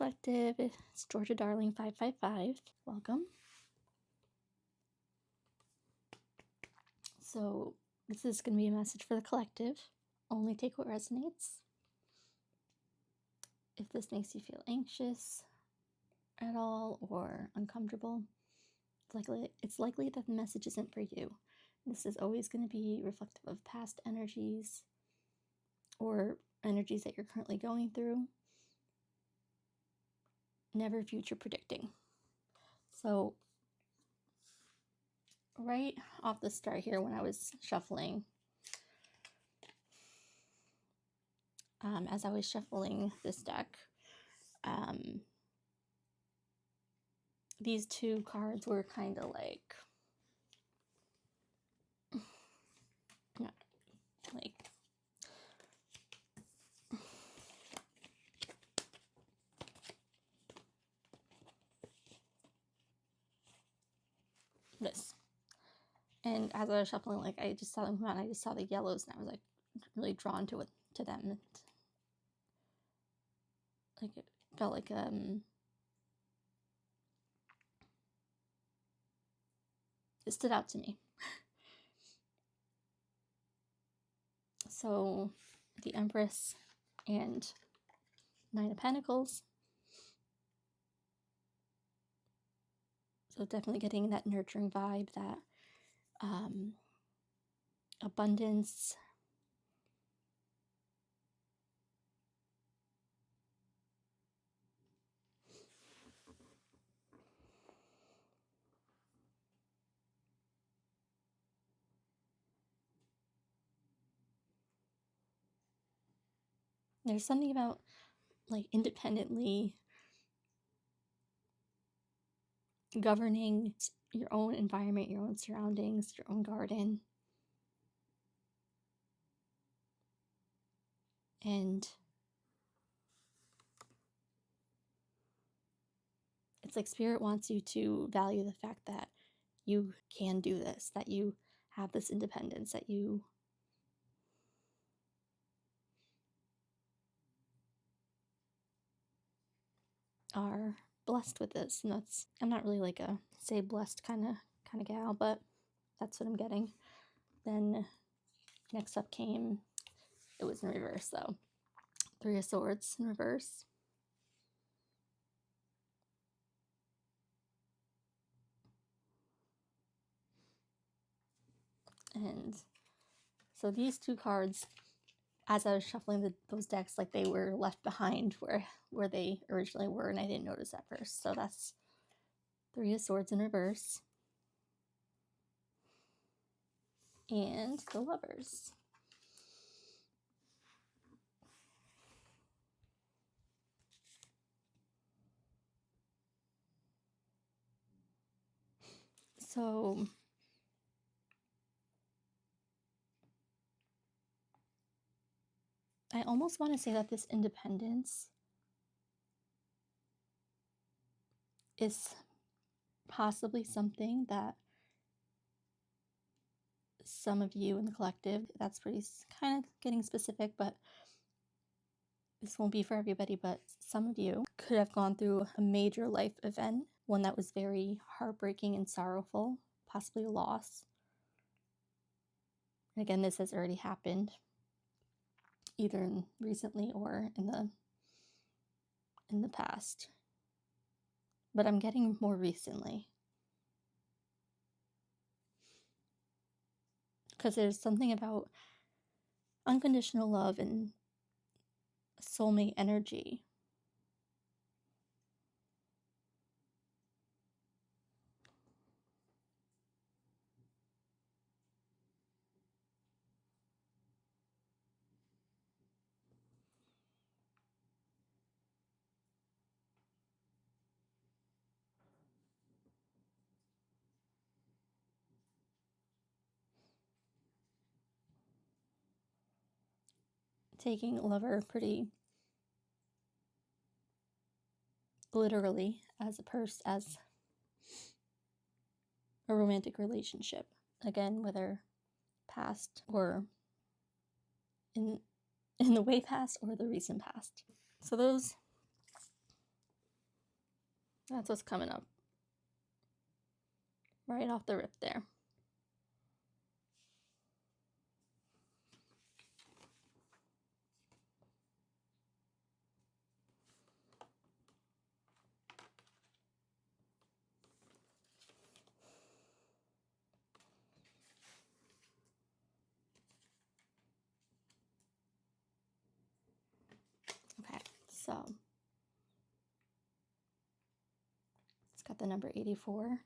Collective. It's Georgia Darling 555. Welcome. So this is going to be a message for the collective. Only take what resonates. If this makes you feel anxious at all or uncomfortable, it's likely that the message isn't for you. This is always going to be reflective of past energies or energies that you're currently going through. Never future predicting. So right off the start here, when I was shuffling, as I was shuffling this deck, these two cards were kind of like this. And as I was shuffling, I just saw them come out, and I just saw the yellows, and I was really drawn to them. And it felt like it stood out to me. So the Empress and Nine of Pentacles. So definitely getting that nurturing vibe, that abundance. There's something about independently governing your own environment, your own surroundings, your own garden. And it's like Spirit wants you to value the fact that you can do this, that you have this independence, that you are blessed with this. And that's, I'm not really like a say blessed kind of gal, but that's what I'm getting. Then next up came, it was in reverse though. Three of Swords in reverse. And so these two cards, as I was shuffling those decks, they were left behind where they originally were, and I didn't notice at first. So that's Three of Swords in reverse. And the Lovers. So I almost want to say that this independence is possibly something that some of you in the collective, that's pretty kind of getting specific, but this won't be for everybody, but some of you could have gone through a major life event, one that was very heartbreaking and sorrowful, possibly a loss. And again, this has already happened, either recently or in the past. But I'm getting more recently. Because there's something about unconditional love and soulmate energy. Taking lover pretty literally as a romantic relationship. Again, whether past or in the way past or the recent past. So those That's what's coming up right off the rip there. Okay, so it's got the number 84,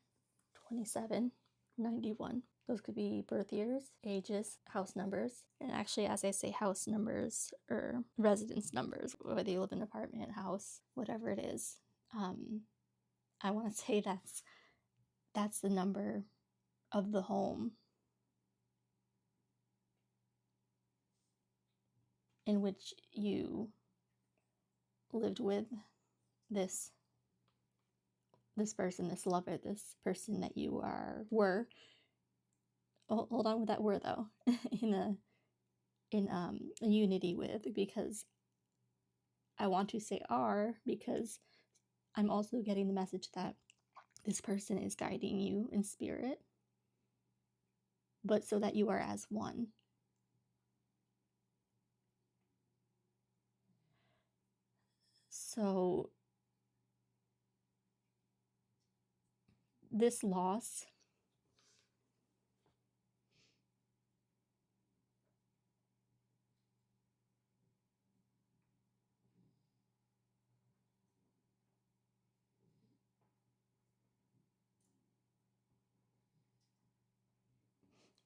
27, 91. Those could be birth years, ages, house numbers. And actually, as I say house numbers or residence numbers, whether you live in an apartment, house, whatever it is, I want to say that's the number of the home in which you lived with this person, this lover, this person that you were. Oh, hold on with that word though, in a unity with, because I want to say are, because I'm also getting the message that this person is guiding you in spirit, but so that you are as one. So this loss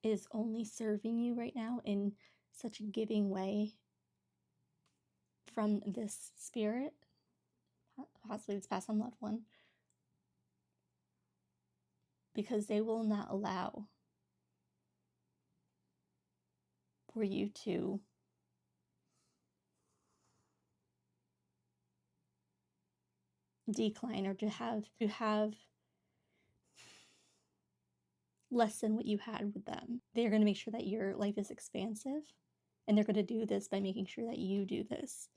is only serving you right now in such a giving way from this spirit, possibly this past on loved one, because they will not allow for you to decline or to have less than what you had with them. They're going to make sure that your life is expansive, and they're going to do this by making sure that you do this.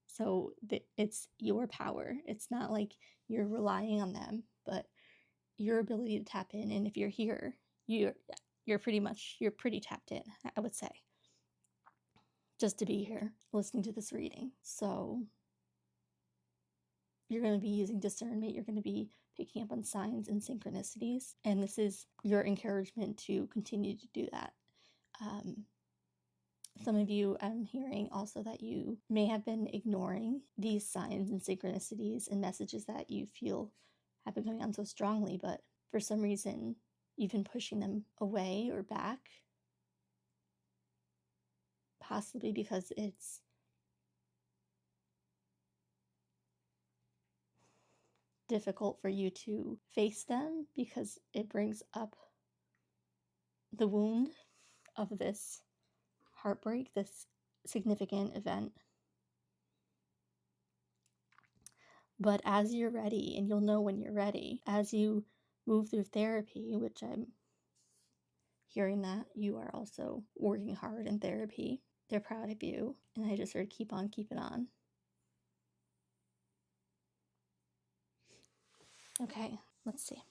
So it's your power. It's not like you're relying on them, but your ability to tap in. And if you're here, you're pretty tapped in, I would say, just to be here listening to this reading. So you're going to be using discernment. You're going to be picking up on signs and synchronicities. And this is your encouragement to continue to do that. Some of you, I'm hearing also that you may have been ignoring these signs and synchronicities and messages that you feel have been coming on so strongly, but for some reason, you've been pushing them away or back. Possibly because it's difficult for you to face them, because it brings up the wound of this heartbreak, this significant event. But as you're ready, and you'll know when you're ready, as you move through therapy, which I'm hearing that you are also working hard in therapy, they're proud of you. And I just heard keep on keeping on. Okay, let's see.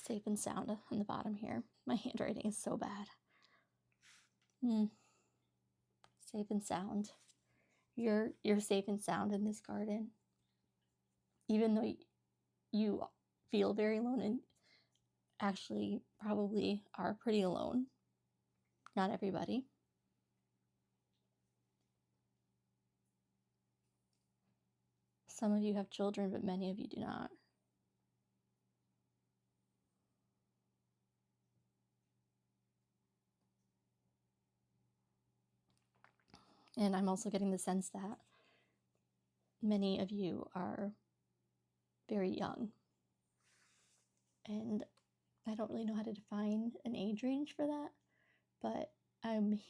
Safe and sound on the bottom here. My handwriting is so bad. Safe and sound. You're safe and sound in this garden. Even though you feel very alone, and actually probably are pretty alone. Not everybody. Some of you have children, but many of you do not. And I'm also getting the sense that many of you are very young. And I don't really know how to define an age range for that, but I'm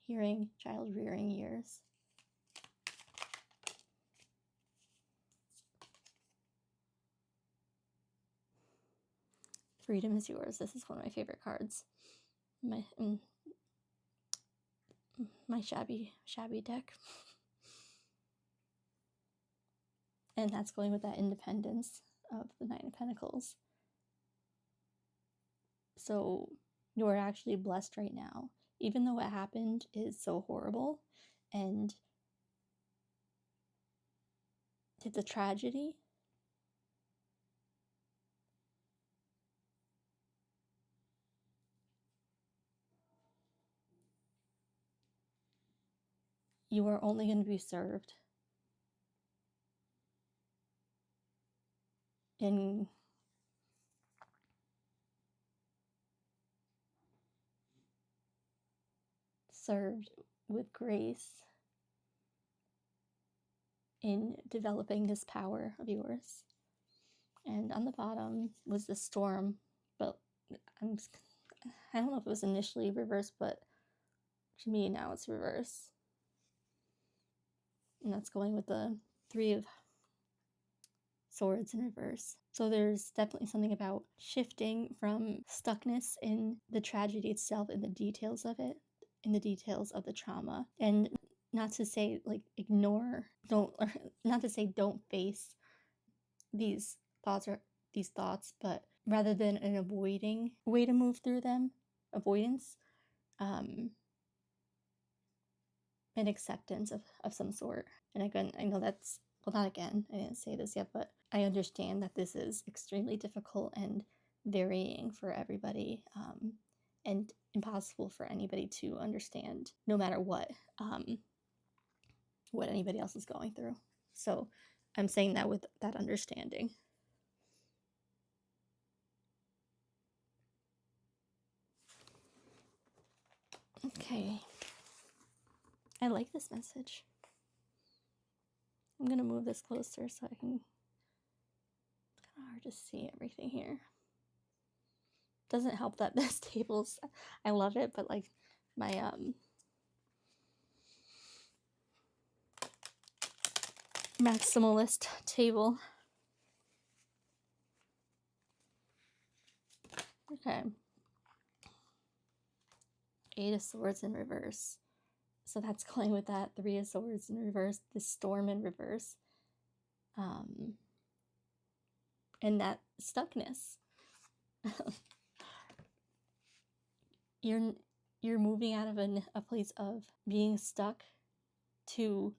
hearing child rearing years. Freedom is yours. This is one of my favorite cards. My shabby deck. And that's going with that independence of the Nine of Pentacles. So you're actually blessed right now. Even though what happened is so horrible and it's a tragedy, you are only going to be served in served with grace in developing this power of yours. And on the bottom was the storm, but I don't know if it was initially reversed, but to me now it's reversed. And that's going with the Three of Swords in reverse. So there's definitely something about shifting from stuckness in the tragedy itself, in the details of it, in the details of the trauma. And not to say like ignore, not to say don't face these thoughts, but rather than an avoiding way to move through them, avoidance, an acceptance of some sort. And again, I know that's, well, not again, I didn't say this yet, but I understand that this is extremely difficult and varying for everybody, and impossible for anybody to understand, no matter what anybody else is going through. So I'm saying that with that understanding. Okay. I like this message. I'm going to move this closer so I can... It's kind of hard to see everything here. Doesn't help that this table's... I love it, but like my... maximalist table. Okay. Eight of Swords in reverse. So that's going with that Three of Swords in reverse, the Storm in reverse. And that stuckness. You're moving out of a place of being stuck to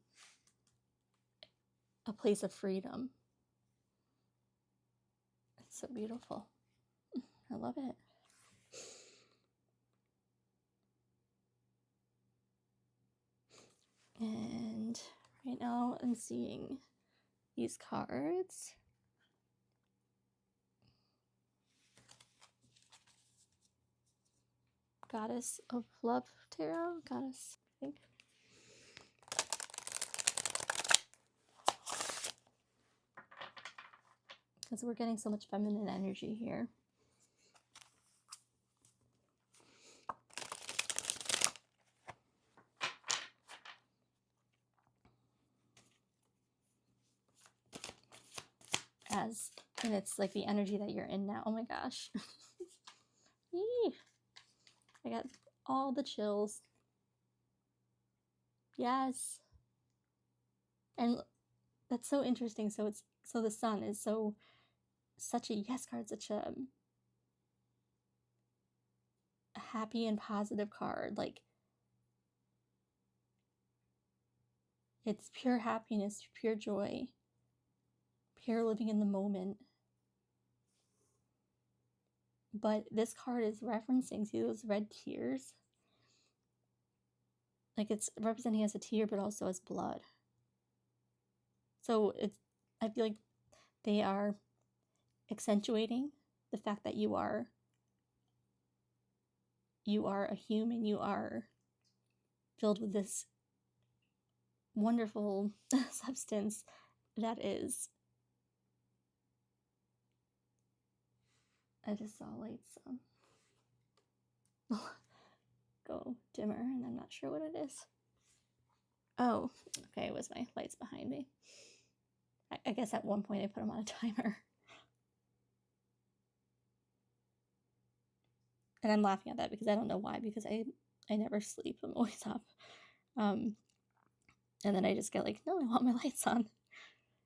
a place of freedom. It's so beautiful. I love it. And right now I'm seeing these cards. Goddess of Love Tarot? Goddess, I think. Because we're getting so much feminine energy here. And it's like the energy that you're in now. Oh my gosh. I got all the chills. Yes. And that's so interesting. So the Sun is such a yes card, such a happy and positive card. Like, it's pure happiness, pure joy, pure living in the moment. But this card is referencing, see those red tears? Like, it's representing as a tear, but also as blood. So I feel like they are accentuating the fact that you are a human, you are filled with this wonderful substance that is... I just saw lights go dimmer, and I'm not sure what it is. Oh, okay, it was my lights behind me. I guess at one point I put them on a timer. And I'm laughing at that because I don't know why, because I never sleep. I'm always up. And then I just get like, no, I want my lights on.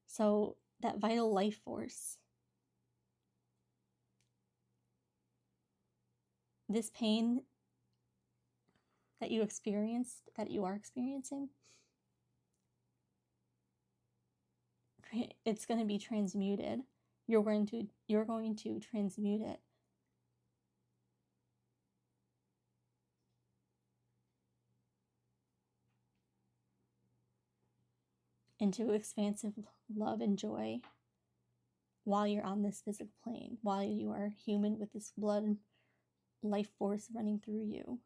So that vital life force, this pain that you experienced, that you are experiencing, it's going to be transmuted. You're going to transmute it into expansive love and joy while you're on this physical plane, while you are human with this blood life force running through you.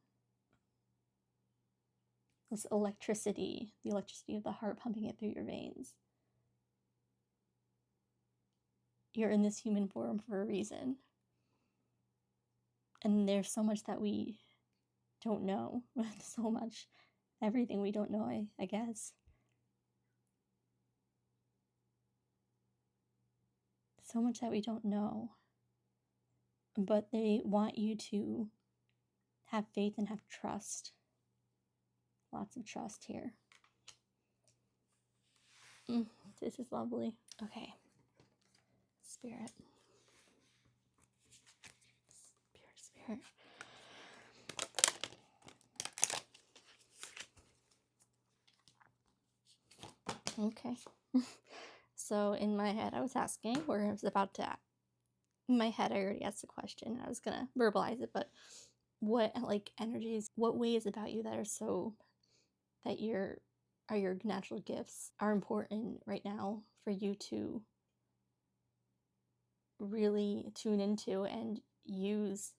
This electricity, the electricity of the heart pumping it through your veins. You're in this human form for a reason. And there's so much that we don't know. So much, everything we don't know, I guess. So much that we don't know. But they want you to have faith and have trust. Lots of trust here. This is lovely. Okay. Spirit. Spirit. Okay. So in my head, I was asking, or I was about to, in my head, I already asked the question. I was going to verbalize it, but what like energies, what ways about you that are so, that your natural gifts are important right now for you to really tune into and use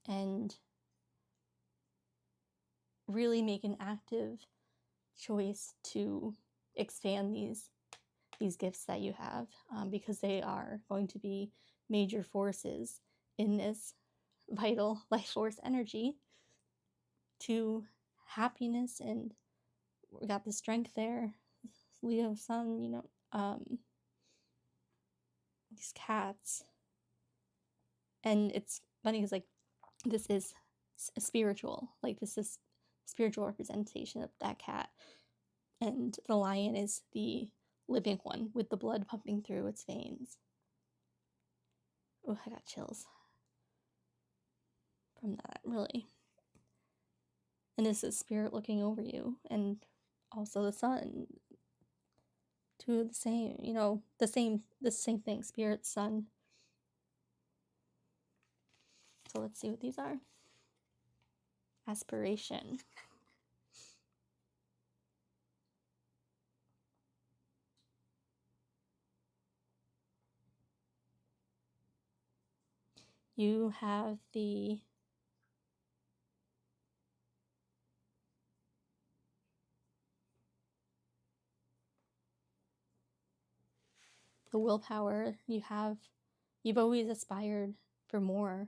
and really make an active choice to expand these gifts that you have, because they are going to be major forces in this vital life force energy to happiness. And we got the strength there, Leo sun, these cats. And it's funny because like this is spiritual, like this is spiritual representation of that cat, and the lion is the living one with the blood pumping through its veins. Oh, I got chills from that, really. And this is spirit looking over you, and also the sun. Two of the same, the same thing, spirit, sun. So let's see what these are. Aspiration. You have the willpower. You've always aspired for more.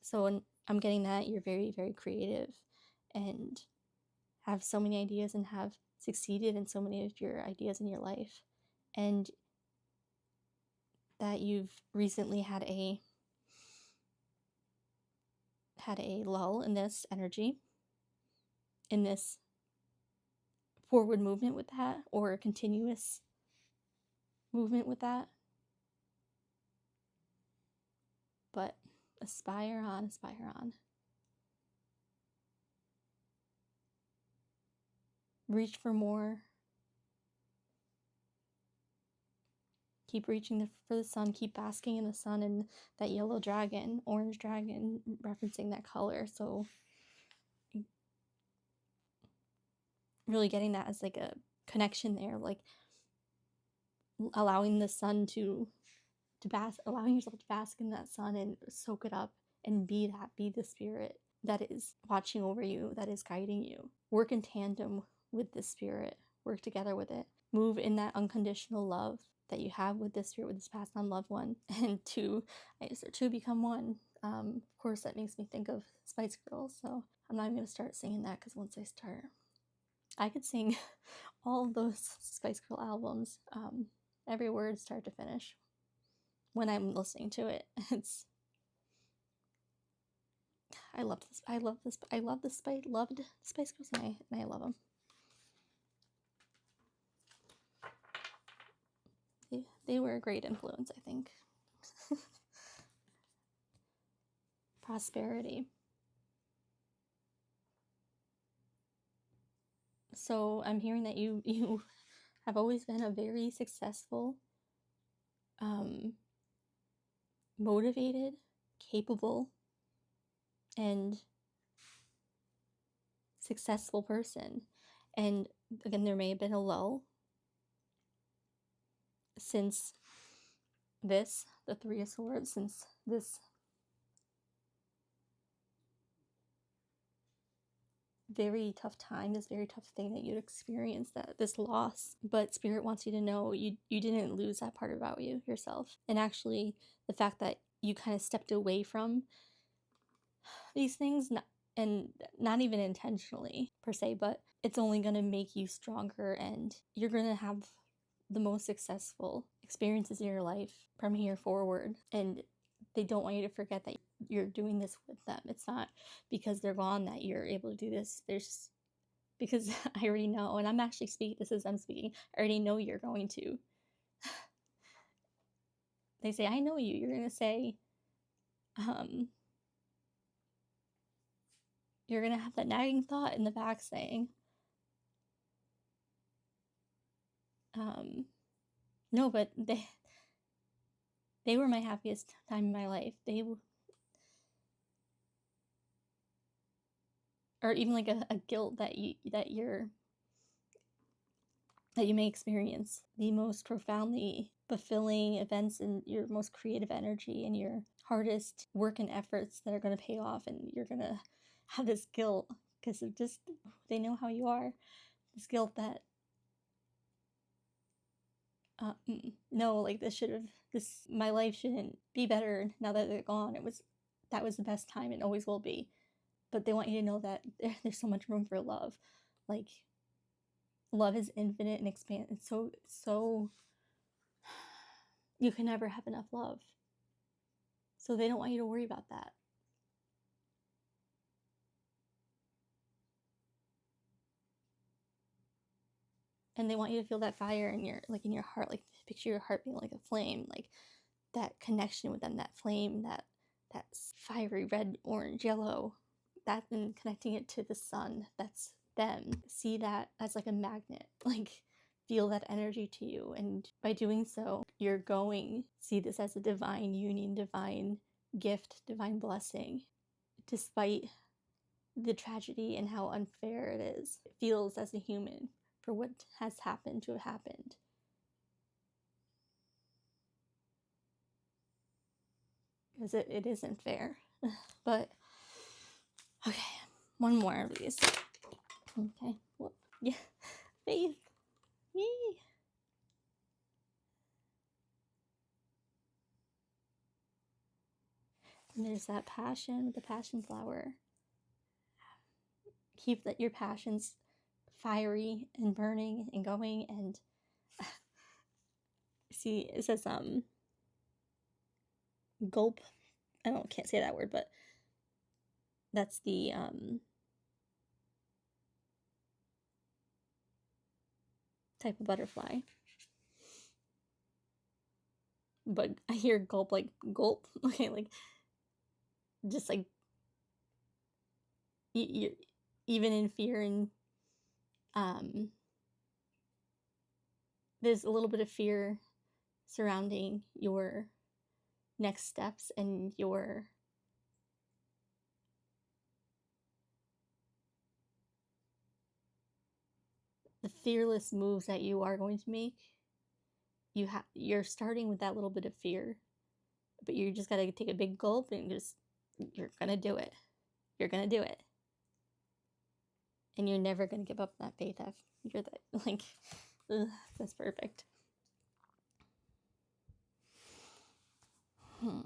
So I'm getting that you're very, very creative and have so many ideas and have succeeded in so many of your ideas in your life. And that you've recently had a lull in this energy, in this forward movement with that, or a continuous movement with that. But aspire on, aspire on. Reach for more. Keep reaching for the sun. Keep basking in the sun and that yellow dragon, orange dragon, referencing that color. So really getting that as like a connection there, like allowing the sun to bask, allowing yourself to bask in that sun and soak it up and be the spirit that is watching over you, that is guiding you. Work in tandem with the spirit. Work together with it. Move in that unconditional love that you have with this spirit, with this passed on loved one, and two become one. Of course, that makes me think of Spice Girls, so I'm not even going to start singing that because once I start, I could sing all of those Spice Girl albums, every word start to finish. when I'm listening to it. It's I love this. I love this. I love the Spice. Loved Spice Girls, and I love them. They were a great influence, I think. Prosperity. So I'm hearing that you have always been a very successful, motivated, capable, and successful person. And again, there may have been a lull since this, the Three of Swords, since this very tough time, this very tough thing that you'd experienced, that this loss. But Spirit wants you to know you didn't lose that part about you yourself. And actually, the fact that you kind of stepped away from these things, and not even intentionally per se, but it's only going to make you stronger, and you're going to have the most successful experiences in your life from here forward. And they don't want you to forget that you're doing this with them. It's not because they're gone that you're able to do this. There's because I already know, and I'm actually speaking, this is I'm speaking, I already know you're going to. They say, I know you. You're going to say, you're going to have that nagging thought in the back saying, no, but they were my happiest time in my life. Or even like a guilt that you may experience. The most profoundly fulfilling events in your most creative energy and your hardest work and efforts that are going to pay off, and you're going to have this guilt because of just they know how you are. This guilt that no, like my life shouldn't be better now that they're gone. That was the best time and always will be. But they want you to know that there's so much room for love. Like, love is infinite and expand. It's so you can never have enough love. So they don't want you to worry about that. And they want you to feel that fire in your heart, like picture your heart being like a flame, like that connection with them, that flame, that fiery red, orange, yellow, that, and connecting it to the sun. That's them. See that as like a magnet, like feel that energy to you. And by doing so, you're going see this as a divine union, divine gift, divine blessing, despite the tragedy and how unfair it is. It feels as a human for what has happened to have happened. Because it isn't fair. But okay, one more of these. Okay. Whoop. Yeah. Faith. Yay. And there's that passion with the passion flower. Keep your passions fiery and burning and going. And see, it says gulp. Can't say that word, but that's the type of butterfly. But I hear gulp like gulp. Okay, like just like you're even in fear, and there's a little bit of fear surrounding your next steps and the fearless moves that you are going to make. You're starting with that little bit of fear, but you just gotta take a big gulp and you're gonna do it. You're gonna do it, and you're never gonna give up that faith. You're that like, ugh, that's perfect. Got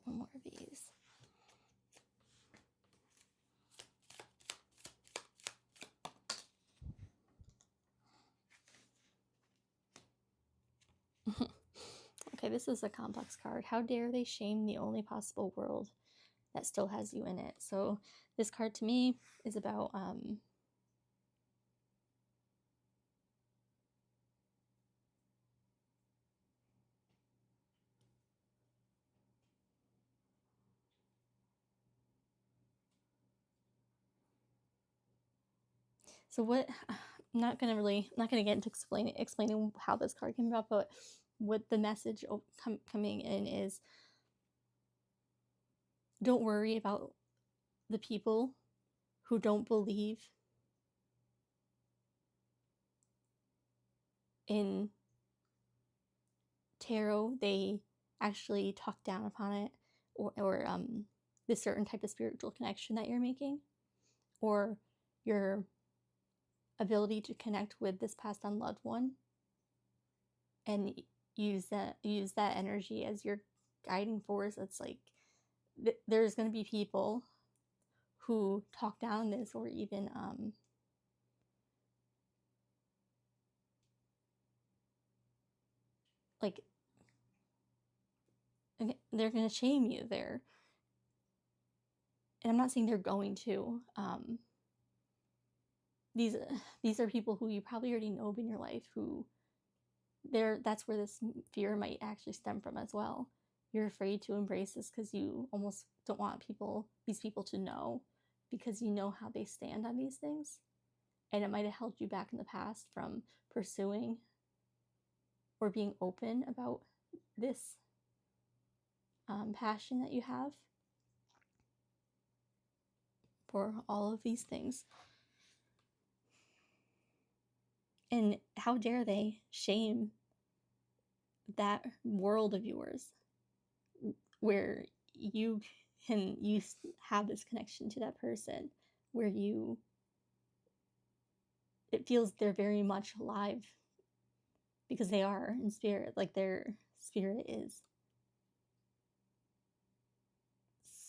one more of these. Okay, this is a complex card. How dare they shame the only possible world that still has you in it? So this card to me is about so what I'm not gonna get into explaining how this card came about, but what the message coming in is, don't worry about the people who don't believe in tarot. They actually talk down upon it, or this certain type of spiritual connection that you're making, or your ability to connect with this passed on loved one, and use that energy as your guiding force. It's like there's going to be people who talk down this, or even like they're going to shame you there. And I'm not saying they're going to. These are people who you probably already know in your life, who that's where this fear might actually stem from as well. You're afraid to embrace this because you almost don't want these people to know, because you know how they stand on these things, and it might have held you back in the past from pursuing or being open about this passion that you have for all of these things. And how dare they shame that world of yours where you have this connection to that person, where it feels they're very much alive, because they are in spirit. Like their spirit is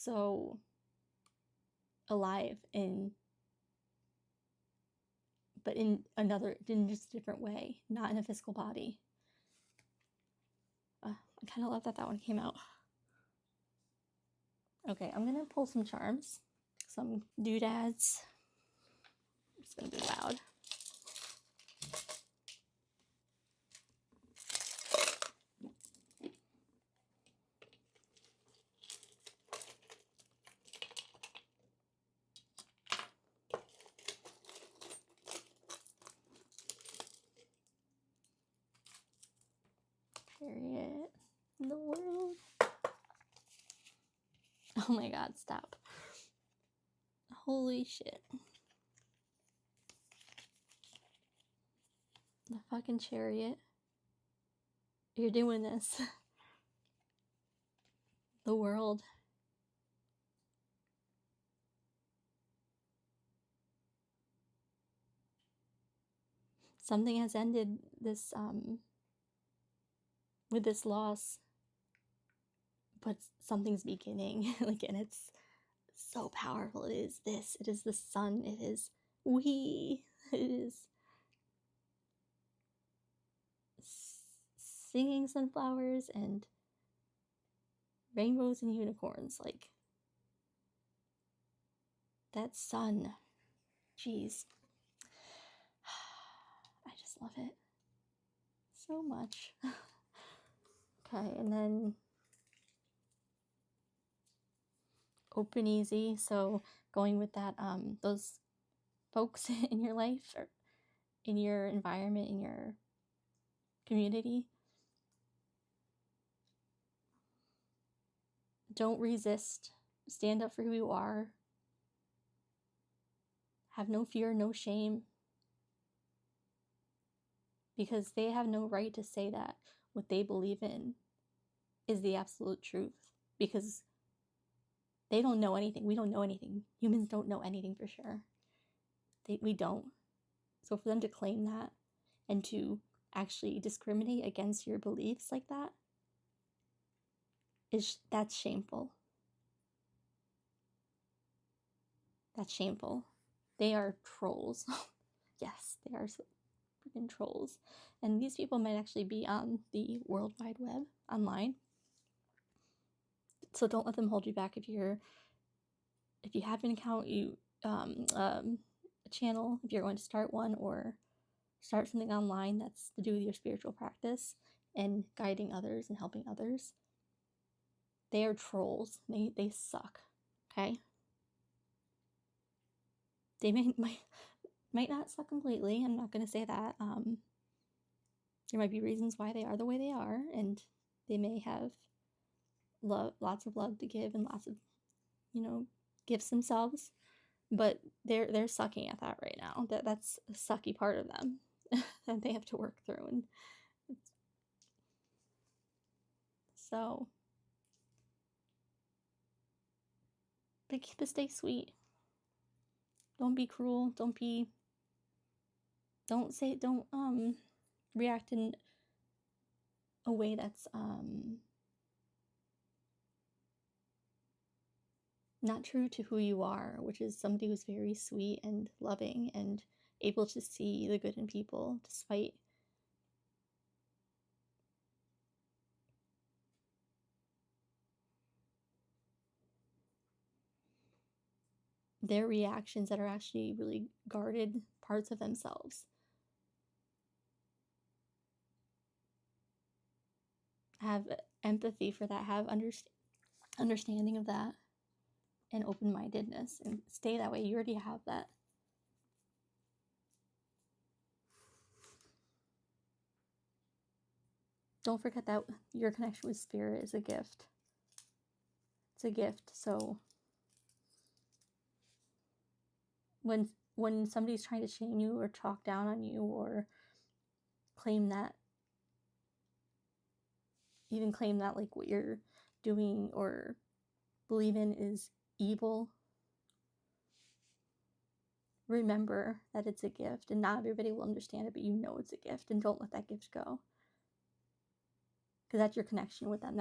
so alive, but in just a different way, not in a physical body. I kind of love that one came out. Okay, I'm gonna pull some charms, some doodads. It's gonna be loud. Chariot in the world. Oh my god, stop. Holy shit. The fucking Chariot. You're doing this. The world. Something has ended this with this loss, but something's beginning. Like, and it's so powerful. It is the sun, it is we, it is singing sunflowers and rainbows and unicorns. Like, that sun, jeez. I just love it so much. Okay, and then open easy. So going with that, those folks in your life, or in your environment, in your community, don't resist. Stand up for who you are. Have no fear, no shame, because they have no right to say that what they believe in is the absolute truth, because they don't know anything. We don't know anything. Humans don't know anything for sure. We don't. So for them to claim that and to actually discriminate against your beliefs like that, that's shameful. That's shameful. They are trolls. Yes, they are freaking trolls. And these people might actually be on the World Wide Web. online. So don't let them hold you back. If you have an account, a channel, if you're going to start one or start something online that's to do with your spiritual practice and guiding others and helping others, they are trolls. They suck. Okay? They might not suck completely. I'm not going to say that. There might be reasons why they are the way they are, and they may have lots of love to give and lots of, gifts themselves, but they're sucking at that right now. That's a sucky part of them that they have to work through, and so, but keep it, stay sweet. Don't be cruel. Don't react in a way that's not true to who you are, which is somebody who's very sweet and loving and able to see the good in people despite their reactions that are actually really guarded parts of themselves. Have empathy for that, have understanding of that, and open-mindedness, and stay that way. You already have that. Don't forget that your connection with spirit is a gift. It's a gift. So when somebody's trying to shame you or talk down on you or claim that like what you're doing or believe in is evil, remember that it's a gift, and not everybody will understand it, but you know it's a gift, and don't let that gift go, because that's your connection with them.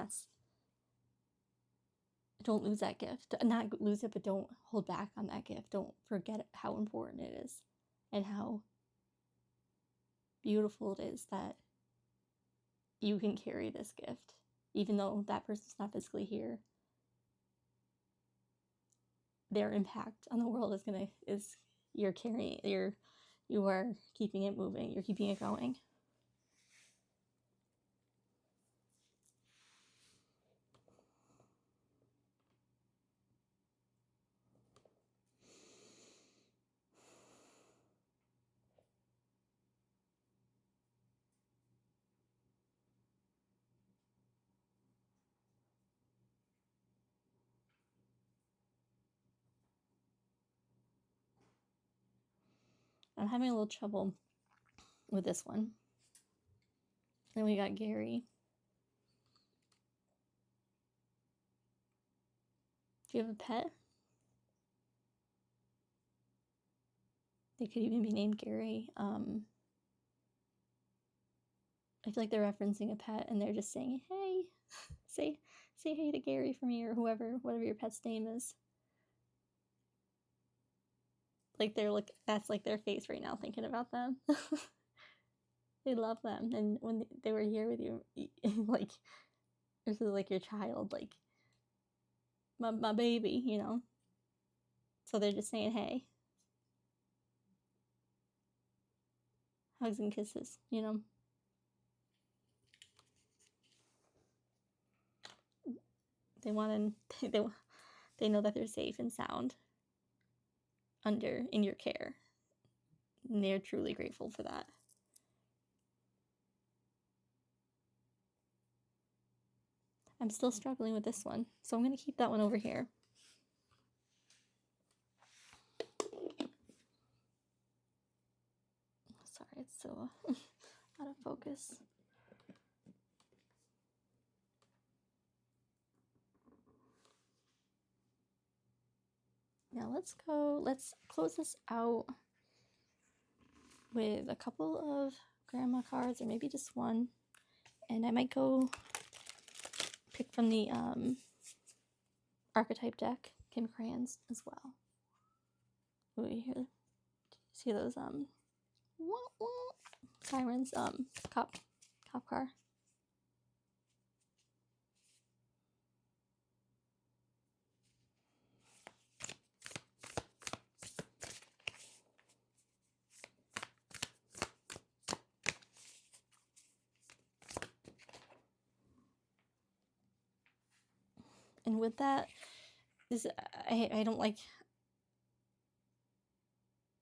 Don't lose that gift. Not lose it, but don't hold back on that gift. Don't forget how important it is and how beautiful it is that you can carry this gift, even though that person's not physically here. Their impact on the world you're carrying, you are keeping it moving, you're keeping it going. I'm having a little trouble with this one. Then we got Gary. Do you have a pet? They could even be named Gary. I feel like they're referencing a pet and they're just saying, hey, say hey to Gary for me, or whatever your pet's name is. Like that's like their face right now thinking about them. They love them, and when they were here with you, like, this is like your child, like my baby, So they're just saying hey. Hugs and kisses, They want to, they know that they're safe and sound in your care. And they're truly grateful for that. I'm still struggling with this one, so I'm going to keep that one over here. Sorry, it's so out of focus. Now let's close this out with a couple of grandma cards, or maybe just one. And I might go pick from the archetype deck, Kim Crayons, as well. Ooh, you hear? See those sirens? Cop car. And with that, I don't like,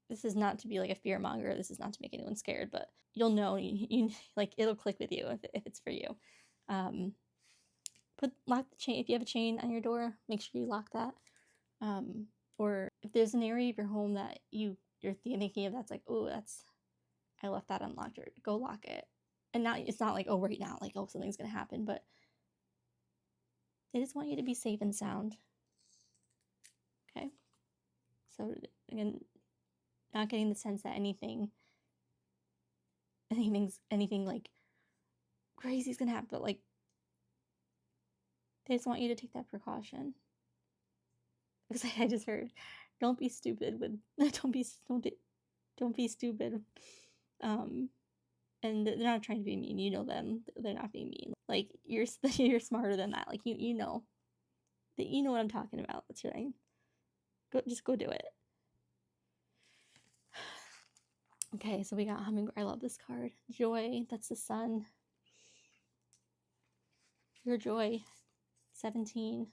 this is not to be like a fear monger, this is not to make anyone scared, but you'll know, you like, it'll click with you if it's for you. Lock the chain. If you have a chain on your door, make sure you lock that. Or if there's an area of your home that you're thinking of, that's like, oh, I left that unlocked, or go lock it. And now it's not like, oh, right now, like, oh, something's gonna happen, but they just want you to be safe and sound. Okay. So again, not getting the sense that anything like crazy is gonna happen, but like they just want you to take that precaution. Because I just heard, don't be stupid with don't be stupid. And they're not trying to be mean. You know them. They're not being mean. Like, you're smarter than that. Like, you know that, you know what I'm talking about. That's right. Just go do it. Okay, so we got hummingbird. I love this card. Joy, that's the sun. Your joy, 17.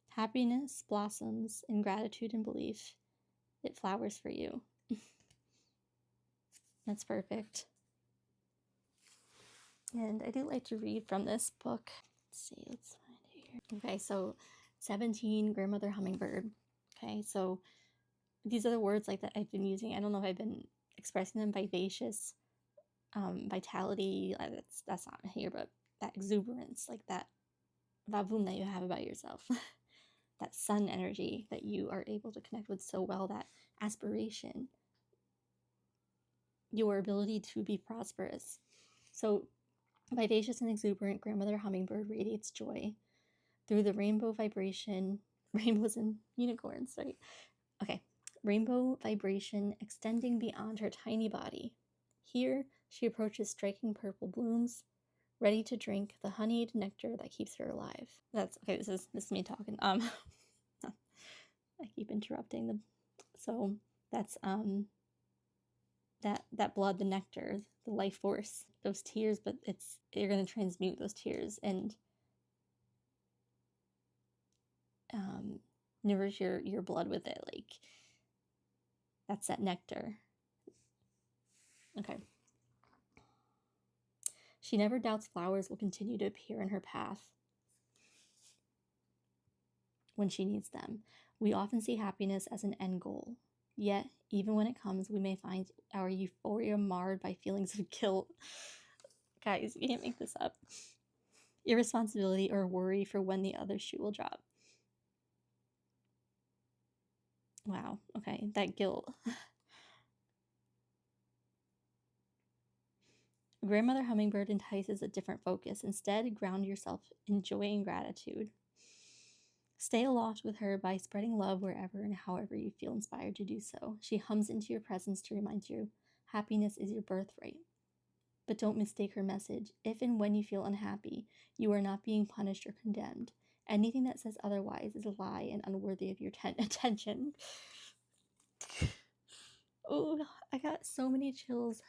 Happiness blossoms in gratitude and belief. It flowers for you. That's perfect. And I do like to read from this book. Let's find it here. Okay, so 17, grandmother hummingbird. Okay, so these are the words like that I've been using. I don't know if I've been expressing them. Vivacious, vitality, that's not here, but that exuberance, like that vavoom that you have about yourself. That sun energy that you are able to connect with so well, that aspiration, your ability to be prosperous. So vivacious and exuberant grandmother hummingbird radiates joy through the rainbow vibration, rainbows and unicorns, right? Okay, rainbow vibration extending beyond her tiny body. Here, she approaches striking purple blooms, ready to drink the honeyed nectar that keeps her alive. That's okay. This is me talking. I keep interrupting them. So that's that blood, the nectar, the life force, those tears, but you're going to transmute those tears and nourish your blood with it. Like, that's that nectar. Okay. She never doubts flowers will continue to appear in her path when she needs them. We often see happiness as an end goal. Yet, even when it comes, we may find our euphoria marred by feelings of guilt. Guys, you can't make this up. Irresponsibility or worry for when the other shoe will drop. Wow, okay, that guilt. Grandmother hummingbird entices a different focus. Instead, ground yourself in joy and gratitude. Stay aloft with her by spreading love wherever and however you feel inspired to do so. She hums into your presence to remind you happiness is your birthright. But don't mistake her message. If and when you feel unhappy, you are not being punished or condemned. Anything that says otherwise is a lie and unworthy of your attention. Oh, I got so many chills,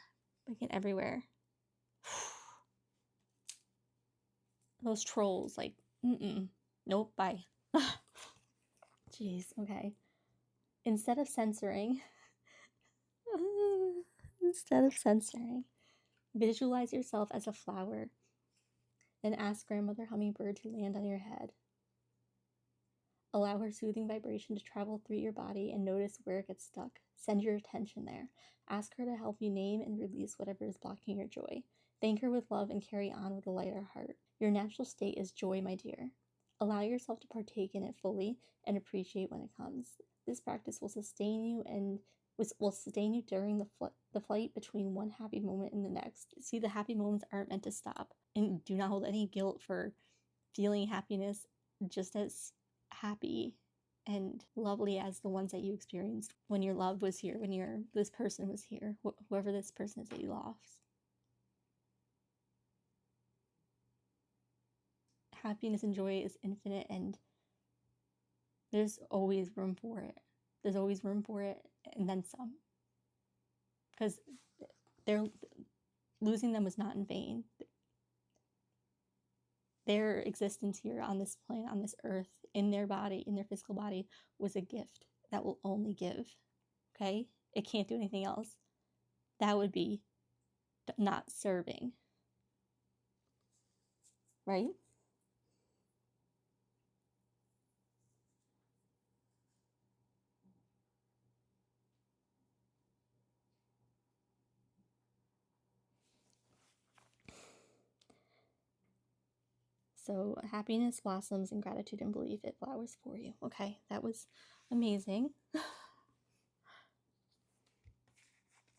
like, everywhere. Those trolls, like, nope, bye. Jeez, okay. Instead of censoring, visualize yourself as a flower. Then ask grandmother hummingbird to land on your head. Allow her soothing vibration to travel through your body and notice where it gets stuck. Send your attention there. Ask her to help you name and release whatever is blocking your joy. Thank her with love and carry on with a lighter heart. Your natural state is joy, my dear. Allow yourself to partake in it fully and appreciate when it comes. This practice will sustain you during the flight between one happy moment and the next. See, the happy moments aren't meant to stop. And do not hold any guilt for feeling happiness just as happy and lovely as the ones that you experienced when your love was here, when this person was here, whoever this person is that you lost. Happiness and joy is infinite, and there's always room for it. There's always room for it, and then some. Because losing them was not in vain. their existence here on this planet, on this earth, in their body, in their physical body, was a gift that will only give. Okay? It can't do anything else. That would be not serving. Right? So happiness blossoms and gratitude and belief, it flowers for you. Okay, that was amazing.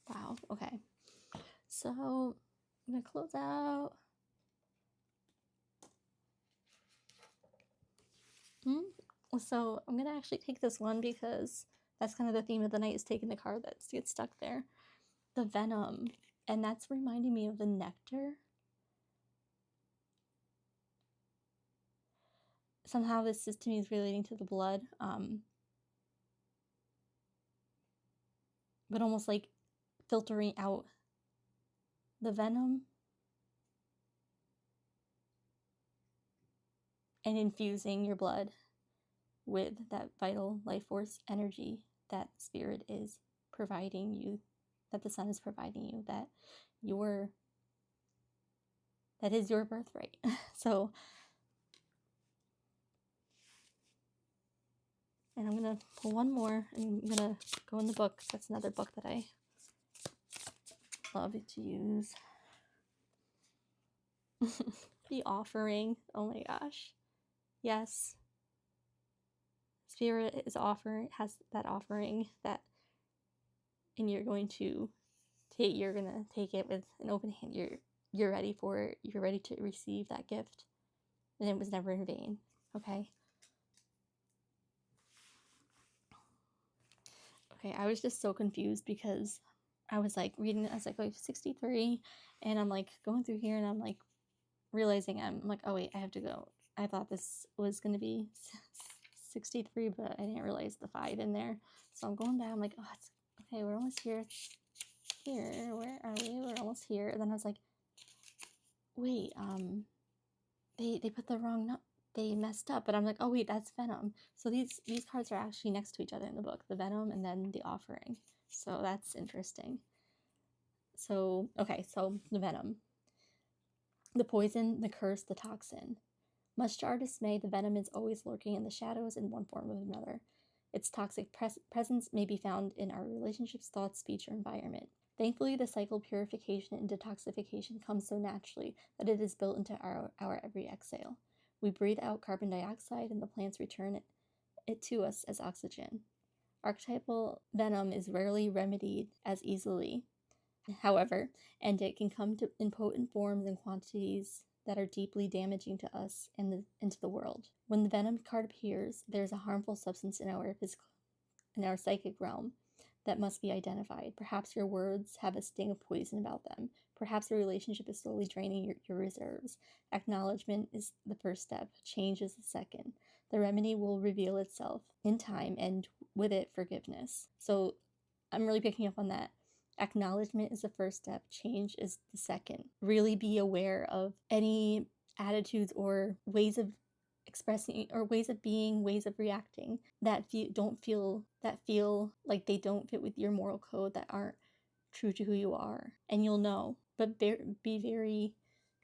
Wow, okay. So I'm gonna close out. So I'm gonna actually take this one because that's kind of the theme of the night, is taking the card that gets stuck there. The venom. And that's reminding me of the nectar. Somehow this is, to me, is relating to the blood. But almost like filtering out the venom and infusing your blood with that vital life force energy that spirit is providing you, that the sun is providing you, that is your birthright. So, and I'm gonna pull one more, and I'm gonna go in the book. That's another book that I love to use. The offering. Oh my gosh. Yes. Spirit is has that offering that, and you're gonna take it with an open hand. You're ready for it. You're ready to receive that gift. And it was never in vain. Okay. Okay, I was just so confused because I was like reading it. I was like, oh, 63. And I'm like going through here and I'm like realizing, I'm like, oh wait, I have to go. I thought this was going to be 63, but I didn't realize the 5 in there. So I'm going back. I'm like, oh, it's okay. We're almost here. Where are we? We're almost here. And then I was like, wait, they put the wrong note. They messed up. But I'm like, oh wait, that's venom. So these cards are actually next to each other in the book. The venom and then the offering. So that's interesting. So, okay, so the venom. The poison, the curse, the toxin. Much to our dismay, the venom is always lurking in the shadows in one form or another. Its toxic presence may be found in our relationships, thoughts, speech, or environment. Thankfully, the cycle of purification and detoxification comes so naturally that it is built into our every exhale. We breathe out carbon dioxide and the plants return it to us as oxygen. Archetypal venom is rarely remedied as easily, however, and it can come in potent forms and quantities that are deeply damaging to us and into the world. When the venom card appears, there is a harmful substance in our psychic realm that must be identified. Perhaps your words have a sting of poison about them. Perhaps your relationship is slowly draining your reserves. Acknowledgement is the first step. Change is the second. The remedy will reveal itself in time, and with it, forgiveness. So I'm really picking up on that. Acknowledgement is the first step. Change is the second. Really be aware of any attitudes or ways of expressing or ways of being, ways of reacting that feel like they don't fit with your moral code, that aren't true to who you are. And you'll know, but be very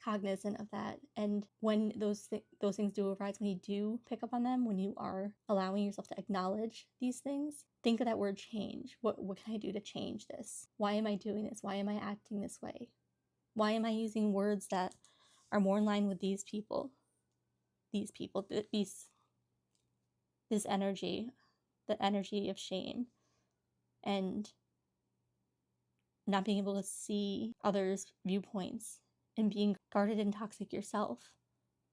cognizant of that. And when those things do arise, when you do pick up on them, when you are allowing yourself to acknowledge these things, think of that word change. What can I do to change this? Why am I doing this? Why am I acting this way? Why am I using words that are more in line with this energy, the energy of shame, and not being able to see others' viewpoints and being guarded and toxic yourself,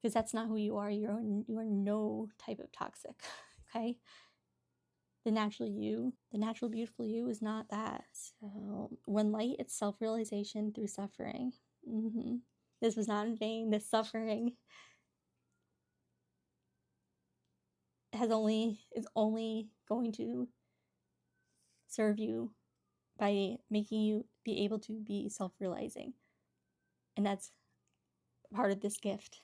because that's not who you are. You are no type of toxic. Okay, the natural beautiful you is not that. So when light, it's self-realization through suffering. This was not in vain. This suffering is only going to serve you by making you be able to be self-realizing. And that's part of this gift.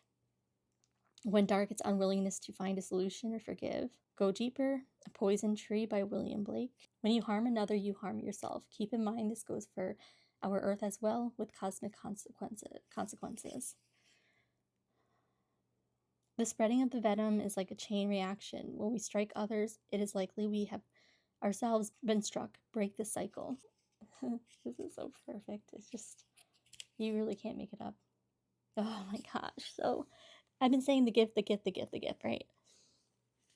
When dark, it's unwillingness to find a solution or forgive. Go deeper, A Poison Tree by William Blake. When you harm another, you harm yourself. Keep in mind this goes for our earth as well, with cosmic consequences. The spreading of the venom is like a chain reaction. When we strike others, it is likely we have ourselves been struck. Break the cycle. This is so perfect. It's just, you really can't make it up. Oh my gosh. So I've been saying the gift, right?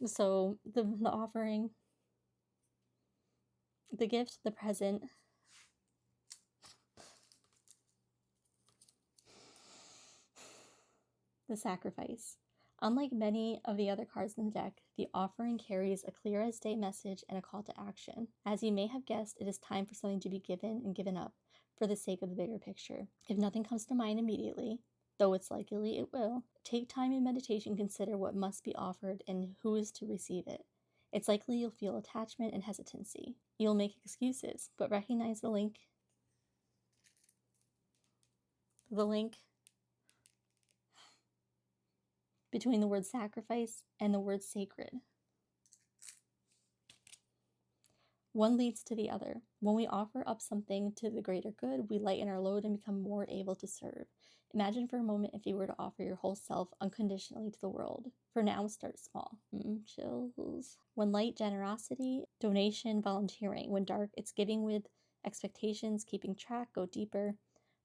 So the offering, the gift, the present, the sacrifice. Unlike many of the other cards in the deck, the offering carries a clear as day message and a call to action. As you may have guessed, it is time for something to be given and given up for the sake of the bigger picture. If nothing comes to mind immediately, though it's likely it will, take time in meditation, consider what must be offered and who is to receive it. It's likely you'll feel attachment and hesitancy. You'll make excuses, but recognize the link between the word sacrifice and the word sacred. One leads to the other. When we offer up something to the greater good, we lighten our load and become more able to serve. Imagine for a moment if you were to offer your whole self unconditionally to the world. For now, start small. Chills. When light, generosity, donation, volunteering. When dark, it's giving with expectations, keeping track, go deeper.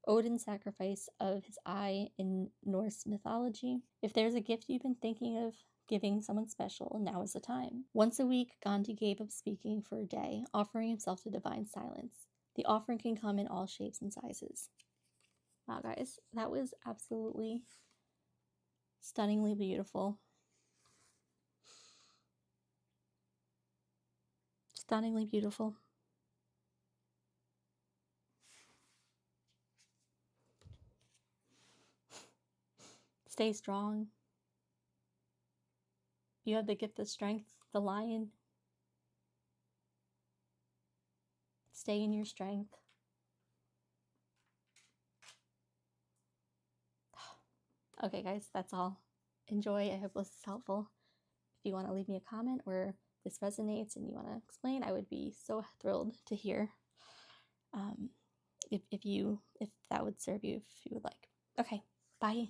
Odin's sacrifice of his eye in Norse mythology. If there's a gift you've been thinking of giving someone special, now is the time. Once a week, Gandhi gave up speaking for a day, offering himself to divine silence. The offering can come in all shapes and sizes. Wow, guys, that was absolutely stunningly beautiful. Stunningly beautiful. Stay strong. You have the gift of strength, the lion. Stay in your strength. Okay, guys, that's all. Enjoy. I hope this is helpful. If you want to leave me a comment or this resonates and you want to explain, I would be so thrilled to hear. If that would serve you, if you would like. Okay, bye.